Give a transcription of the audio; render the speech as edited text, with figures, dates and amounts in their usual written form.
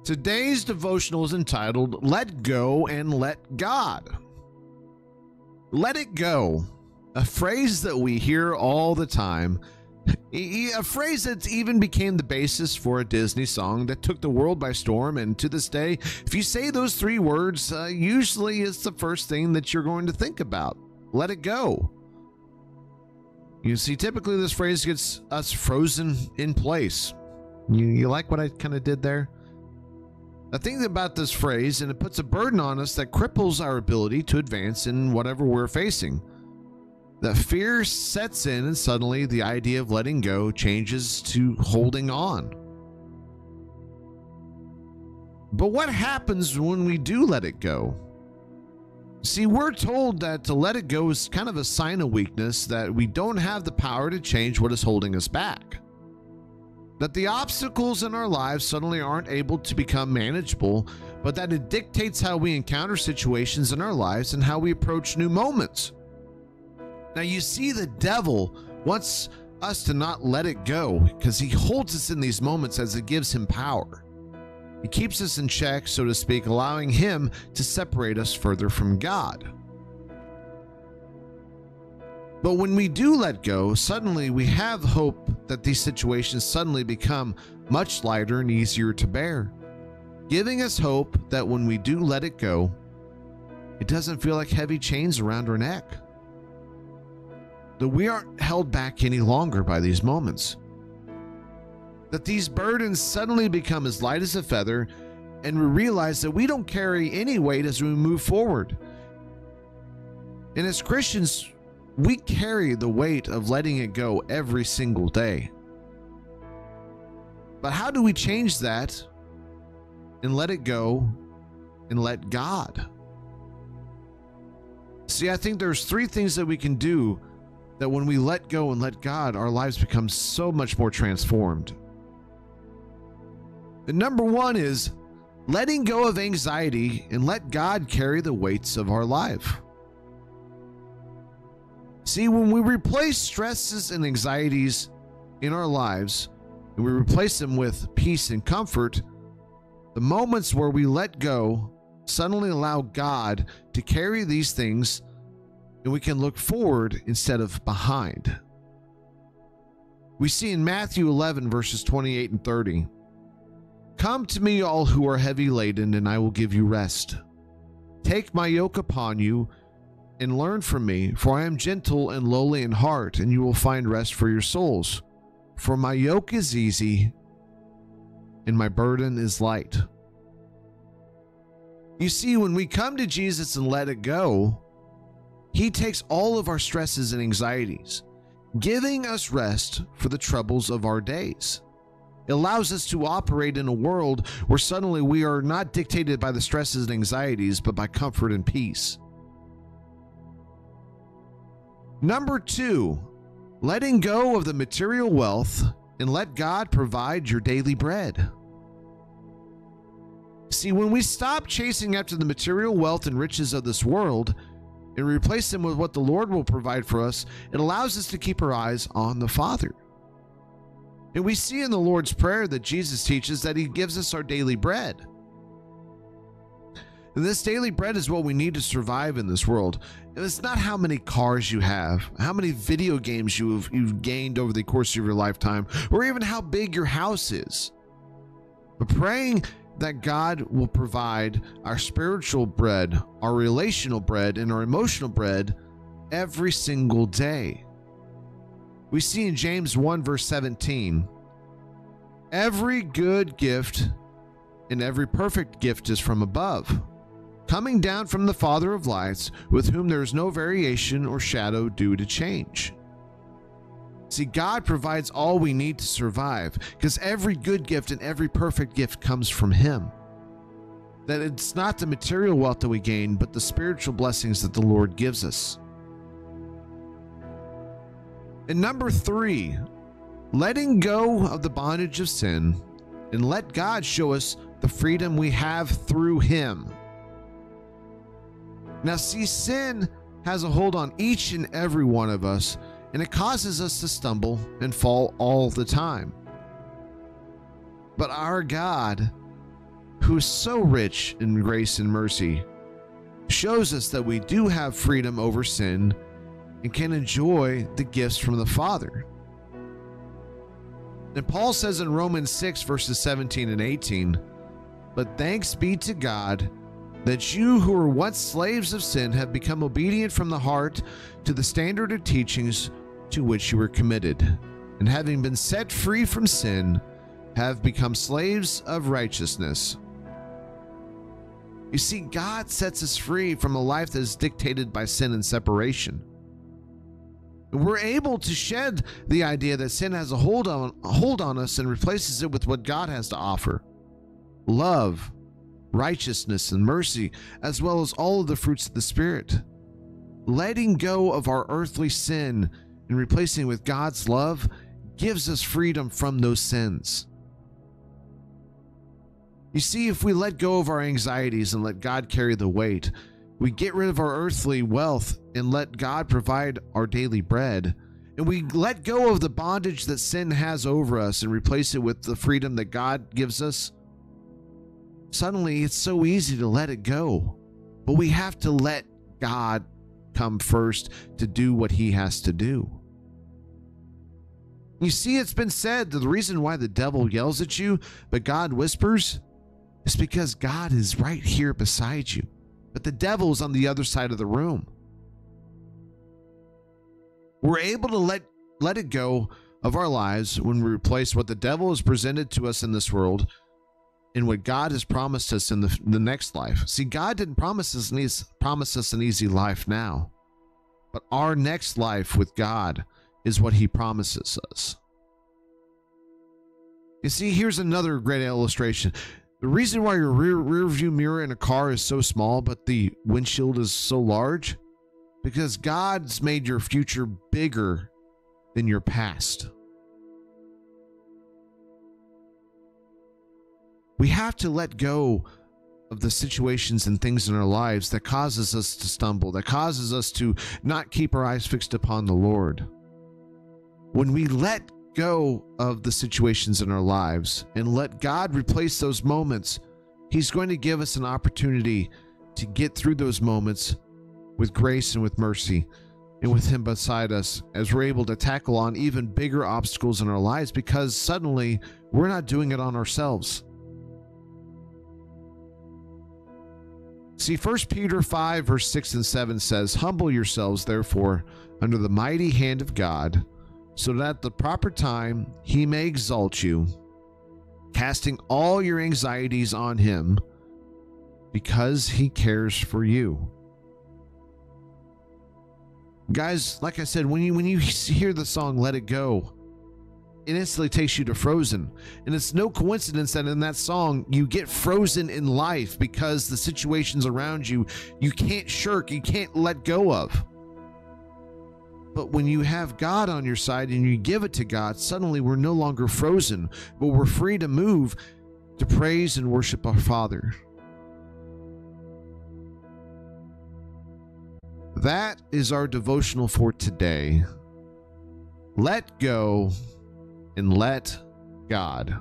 Today's devotional is entitled, Let Go and Let God. Let it go, a phrase that we hear all the time, a phrase that even became the basis for a Disney song that took the world by storm, and to this day, if you say those three words, usually it's the first thing that you're going to think about. Let it go. You see, typically this phrase gets us frozen in place. You like what I kind of did there? The thing about this phrase, and it puts a burden on us that cripples our ability to advance in whatever we're facing. That fear sets in, and suddenly the idea of letting go changes to holding on. But what happens when we do let it go? See, we're told that to let it go is kind of a sign of weakness, that we don't have the power to change what is holding us back. That the obstacles in our lives suddenly aren't able to become manageable, but that it dictates how we encounter situations in our lives and how we approach new moments. Now, you see, the devil wants us to not let it go because he holds us in these moments as it gives him power. He keeps us in check, so to speak, allowing him to separate us further from God. But when we do let go, suddenly we have hope that these situations suddenly become much lighter and easier to bear, giving us hope that when we do let it go, it doesn't feel like heavy chains around our neck. That we aren't held back any longer by these moments. That these burdens suddenly become as light as a feather, and we realize that we don't carry any weight as we move forward. And as Christians, we carry the weight of letting it go every single day. But how do we change that and let it go and let God? See, I think there's three things that we can do that when we let go and let God, our lives become so much more transformed. And number one is letting go of anxiety and let God carry the weights of our life. See, when we replace stresses and anxieties in our lives, and we replace them with peace and comfort, the moments where we let go suddenly allow God to carry these things, and we can look forward instead of behind. We see in Matthew 11, verses 28 and 30, "Come to me, all who are heavy laden, and I will give you rest. Take my yoke upon you and learn from me, for I am gentle and lowly in heart, and you will find rest for your souls. For my yoke is easy and my burden is light." You see, when we come to Jesus and let it go, he takes all of our stresses and anxieties, giving us rest for the troubles of our days. It allows us to operate in a world where suddenly we are not dictated by the stresses and anxieties, but by comfort and peace. Number two, letting go of the material wealth and let God provide your daily bread. See, when we stop chasing after the material wealth and riches of this world and replace them with what the Lord will provide for us, it allows us to keep our eyes on the Father. And we see in the Lord's Prayer that Jesus teaches that he gives us our daily bread. And this daily bread is what we need to survive in this world. And it's not how many cars you have, how many video games you've gained over the course of your lifetime, or even how big your house is. But praying that God will provide our spiritual bread, our relational bread, and our emotional bread every single day. We see in James 1 verse 17, "Every good gift and every perfect gift is from above, coming down from the Father of lights, with whom there is no variation or shadow due to change." See, God provides all we need to survive, because every good gift and every perfect gift comes from him. That it's not the material wealth that we gain, but the spiritual blessings that the Lord gives us. And number three, letting go of the bondage of sin and let God show us the freedom we have through him. Now, see, sin has a hold on each and every one of us, and it causes us to stumble and fall all the time. But our God, who is so rich in grace and mercy, shows us that we do have freedom over sin and can enjoy the gifts from the Father. And Paul says in Romans 6, verses 17 and 18, "But thanks be to God that you who were once slaves of sin have become obedient from the heart to the standard of teachings to which you were committed, and having been set free from sin, have become slaves of righteousness." You see, God sets us free from a life that is dictated by sin and separation. We're able to shed the idea that sin has a hold on us and replaces it with what God has to offer: love, righteousness, and mercy, as well as all of the fruits of the Spirit. Letting go of our earthly sin and replacing it with God's love gives us freedom from those sins. You see, if we let go of our anxieties and let God carry the weight, we get rid of our earthly wealth and let God provide our daily bread, and we let go of the bondage that sin has over us and replace it with the freedom that God gives us, suddenly it's so easy to let it go. But we have to let God come first to do what he has to do. You see, it's been said that the reason why the devil yells at you, but God whispers, is because God is right here beside you, but the devil is on the other side of the room. We're able to let it go of our lives when we replace what the devil has presented to us in this world and what God has promised us in the next life. See, God didn't promise us an easy life now, but our next life with God is what he promises us. You see, here's another great illustration. The reason why your rear view mirror in a car is so small, but the windshield is so large, because God's made your future bigger than your past. We have to let go of the situations and things in our lives that causes us to stumble, that causes us to not keep our eyes fixed upon the Lord. When we let go of the situations in our lives and let God replace those moments, he's going to give us an opportunity to get through those moments with grace and with mercy and with him beside us, as we're able to tackle on even bigger obstacles in our lives, because suddenly we're not doing it on ourselves. See, 1 Peter 5, verse 6 and 7 says, "Humble yourselves, therefore, under the mighty hand of God, so that at the proper time he may exalt you, casting all your anxieties on him, because he cares for you." Guys, like I said, when you hear the song "Let It Go," it instantly takes you to Frozen. And it's no coincidence that in that song, you get frozen in life because the situations around you, you can't shirk, you can't let go of. But when you have God on your side and you give it to God, suddenly we're no longer frozen, but we're free to move to praise and worship our Father. That is our devotional for today. Let go and let God.